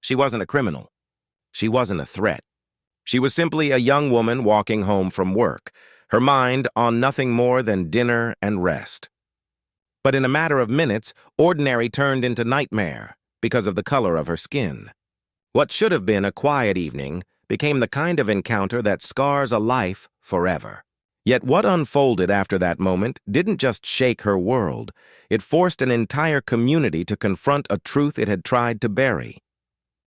She wasn't a criminal. She wasn't a threat. She was simply a young woman walking home from work, her mind on nothing more than dinner and rest. But in a matter of minutes, ordinary turned into nightmare because of the color of her skin. What should have been a quiet evening became the kind of encounter that scars a life forever. Yet what unfolded after that moment didn't just shake her world. It forced an entire community to confront a truth it had tried to bury.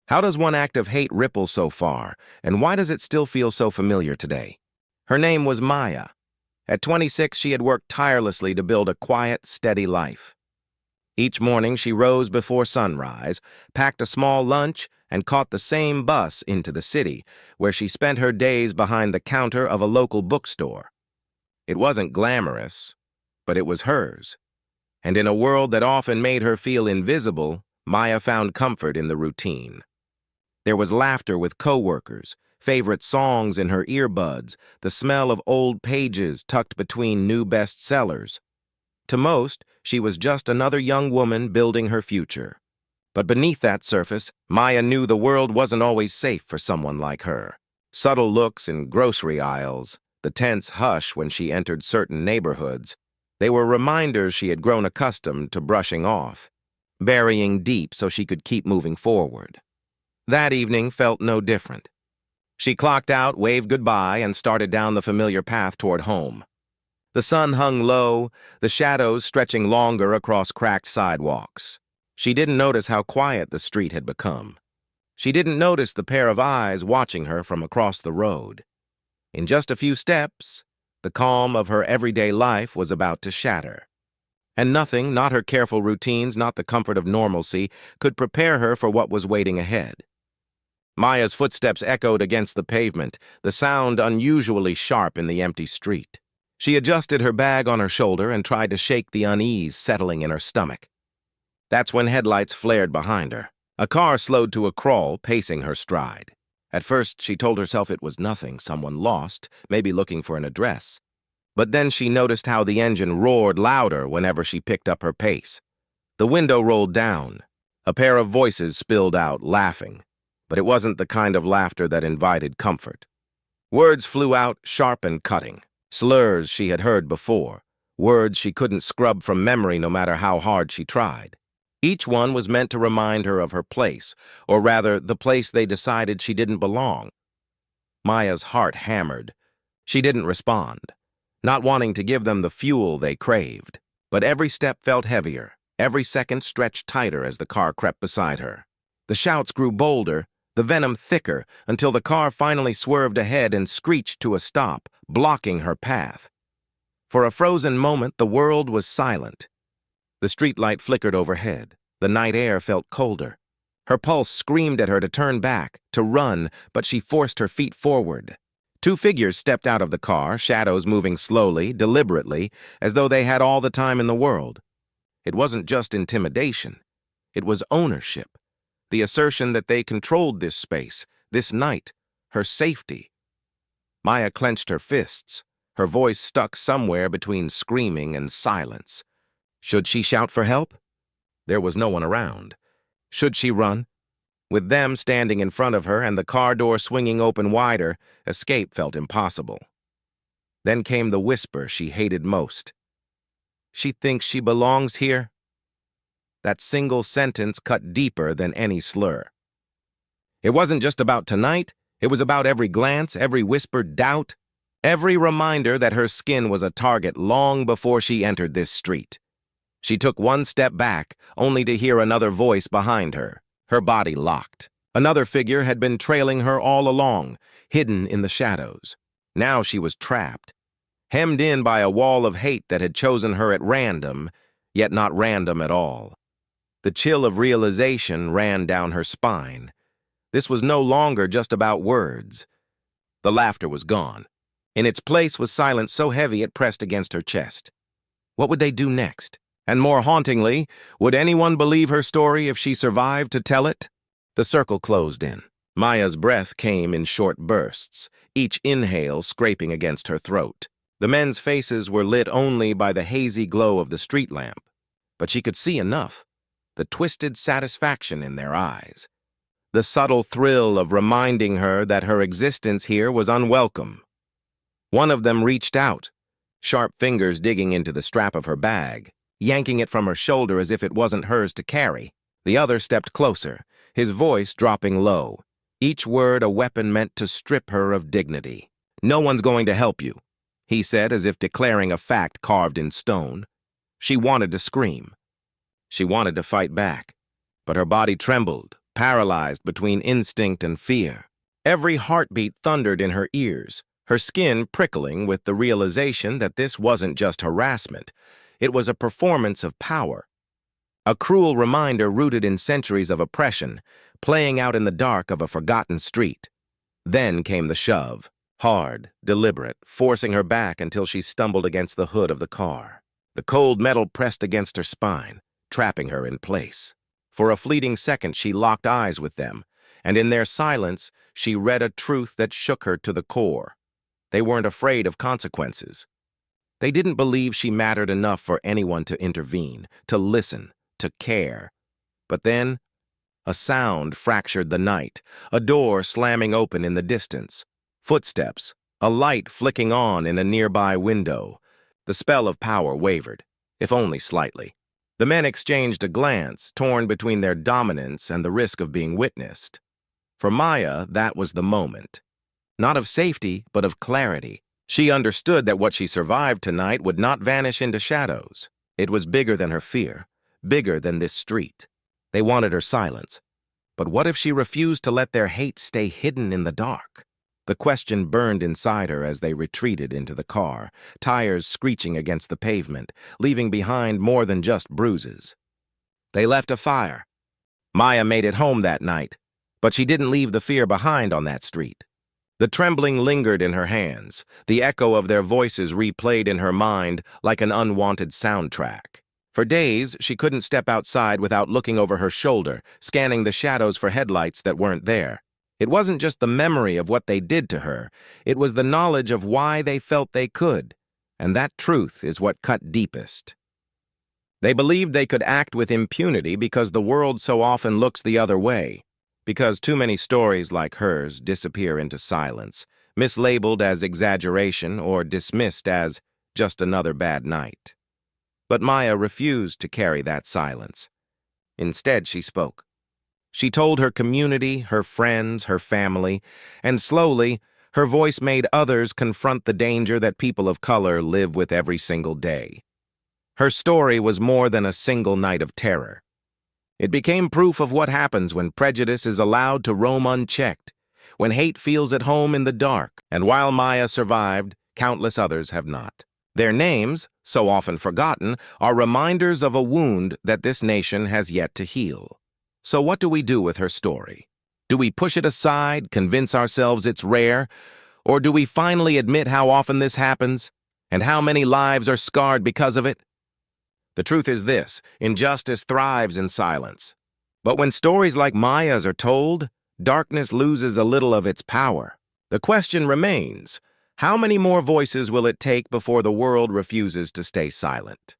How does one act of hate ripple so far, and why does it still feel so familiar today? Her name was Maya. At 26, she had worked tirelessly to build a quiet, steady life. Each morning, she rose before sunrise, packed a small lunch, and caught the same bus into the city, where she spent her days behind the counter of a local bookstore. It wasn't glamorous, but it was hers. And in a world that often made her feel invisible, Maya found comfort in the routine. There was laughter with coworkers, favorite songs in her earbuds, the smell of old pages tucked between new bestsellers. To most, she was just another young woman building her future. But beneath that surface, Maya knew the world wasn't always safe for someone like her. Subtle looks in grocery aisles, the tense hush when she entered certain neighborhoods, they were reminders she had grown accustomed to brushing off, burying deep so she could keep moving forward. That evening felt no different. She clocked out, waved goodbye, and started down the familiar path toward home. The sun hung low, the shadows stretching longer across cracked sidewalks. She didn't notice how quiet the street had become. She didn't notice the pair of eyes watching her from across the road. In just a few steps, the calm of her everyday life was about to shatter. And nothing, not her careful routines, not the comfort of normalcy, could prepare her for what was waiting ahead. Maya's footsteps echoed against the pavement, the sound unusually sharp in the empty street. She adjusted her bag on her shoulder and tried to shake the unease settling in her stomach. That's when headlights flared behind her. A car slowed to a crawl, pacing her stride. At first, she told herself it was nothing, someone lost, maybe looking for an address. But then she noticed how the engine roared louder whenever she picked up her pace. The window rolled down. A pair of voices spilled out, laughing. But it wasn't the kind of laughter that invited comfort. Words flew out, sharp and cutting. Slurs she had heard before. Words she couldn't scrub from memory no matter how hard she tried. Each one was meant to remind her of her place, or rather, the place they decided she didn't belong. Maya's heart hammered. She didn't respond, not wanting to give them the fuel they craved. But every step felt heavier, every second stretched tighter as the car crept beside her. The shouts grew bolder, the venom thicker, until the car finally swerved ahead and screeched to a stop, blocking her path. For a frozen moment, the world was silent. The streetlight flickered overhead. The night air felt colder. Her pulse screamed at her to turn back, to run, but she forced her feet forward. Two figures stepped out of the car, shadows moving slowly, deliberately, as though they had all the time in the world. It wasn't just intimidation. It was ownership. The assertion that they controlled this space, this night, her safety. Maya clenched her fists, her voice stuck somewhere between screaming and silence. Should she shout for help? There was no one around. Should she run? With them standing in front of her and the car door swinging open wider, escape felt impossible. Then came the whisper she hated most. She thinks she belongs here? That single sentence cut deeper than any slur. It wasn't just about tonight. It was about every glance, every whispered doubt, every reminder that her skin was a target long before she entered this street. She took one step back, only to hear another voice behind her, her body locked. Another figure had been trailing her all along, hidden in the shadows. Now she was trapped, hemmed in by a wall of hate that had chosen her at random, yet not random at all. The chill of realization ran down her spine. This was no longer just about words. The laughter was gone. In its place was silence so heavy it pressed against her chest. What would they do next? And more hauntingly, would anyone believe her story if she survived to tell it? The circle closed in. Maya's breath came in short bursts, each inhale scraping against her throat. The men's faces were lit only by the hazy glow of the street lamp, but she could see enough, the twisted satisfaction in their eyes. the subtle thrill of reminding her that her existence here was unwelcome. One of them reached out, sharp fingers digging into the strap of her bag, yanking it from her shoulder as if it wasn't hers to carry. The other stepped closer, his voice dropping low, each word a weapon meant to strip her of dignity. "No one's going to help you," he said, as if declaring a fact carved in stone. She wanted to scream. She wanted to fight back, but her body trembled, paralyzed between instinct and fear. Every heartbeat thundered in her ears, her skin prickling with the realization that this wasn't just harassment, it was a performance of power. A cruel reminder rooted in centuries of oppression, playing out in the dark of a forgotten street. Then came the shove, hard, deliberate, forcing her back until she stumbled against the hood of the car. The cold metal pressed against her spine, trapping her in place. For a fleeting second, she locked eyes with them, and in their silence, she read a truth that shook her to the core. They weren't afraid of consequences. They didn't believe she mattered enough for anyone to intervene, to listen, to care. But then, a sound fractured the night, a door slamming open in the distance, footsteps, a light flicking on in a nearby window. The spell of power wavered, if only slightly. The men exchanged a glance, torn between their dominance and the risk of being witnessed. For Maya, that was the moment. Not of safety, but of clarity. She understood that what she survived tonight would not vanish into shadows. It was bigger than her fear, bigger than this street. They wanted her silence. But what if she refused to let their hate stay hidden in the dark? The question burned inside her as they retreated into the car, tires screeching against the pavement, leaving behind more than just bruises. They left a fire. Maya made it home that night, but she didn't leave the fear behind on that street. The trembling lingered in her hands, the echo of their voices replayed in her mind like an unwanted soundtrack. For days, she couldn't step outside without looking over her shoulder, scanning the shadows for headlights that weren't there. It wasn't just the memory of what they did to her, it was the knowledge of why they felt they could, and that truth is what cut deepest. They believed they could act with impunity because the world so often looks the other way, because too many stories like hers disappear into silence, mislabeled as exaggeration or dismissed as just another bad night. But Maya refused to carry that silence. Instead, she spoke. She told her community, her friends, her family, and slowly, her voice made others confront the danger that people of color live with every single day. Her story was more than a single night of terror. It became proof of what happens when prejudice is allowed to roam unchecked, when hate feels at home in the dark, and while Maya survived, countless others have not. Their names, so often forgotten, are reminders of a wound that this nation has yet to heal. So what do we do with her story? Do we push it aside, convince ourselves it's rare? Or do we finally admit how often this happens, and how many lives are scarred because of it? The truth is this: injustice thrives in silence. But when stories like Maya's are told, darkness loses a little of its power. The question remains, how many more voices will it take before the world refuses to stay silent?